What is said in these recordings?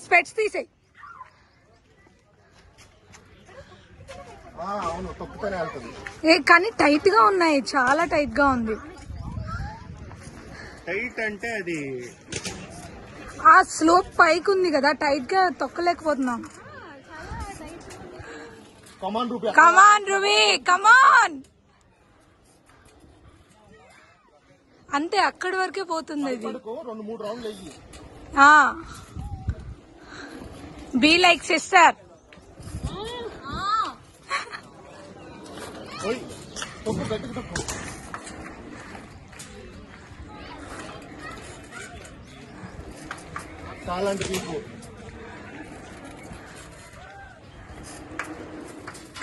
స్పెట్స్ తీసేయి. కానీ టైట్ గా ఉన్నాయి, చాలా టైట్ గా ఉంది. టైట్ అంటే అది ఆ స్లోప్ పైకి ఉంది కదా, టైట్ గా తొక్కలేకపోతున్నాం. కమాన్ రూబీ కమాన్. అంతే, అక్కడి వరకే పోతుంది ఇది. Be like sister.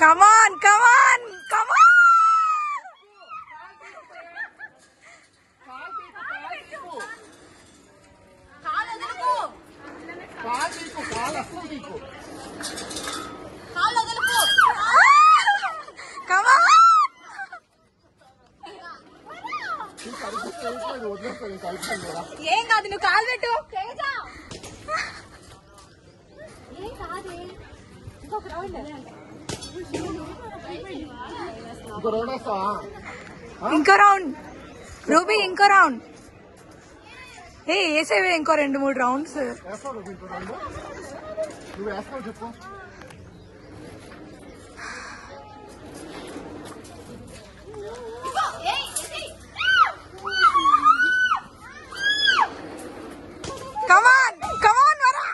Come on come on come on. ఏం కాదు, నువ్వు కాలు పెట్టు. ఇంకో రౌండ్ రూబీ, ఇంకో రౌండ్. వేసేవే ఇంకో 2-3 రౌండ్స్. కమాన్ కమాన్ వరా.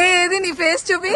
ఏది నీ ఫేస్ చూపి.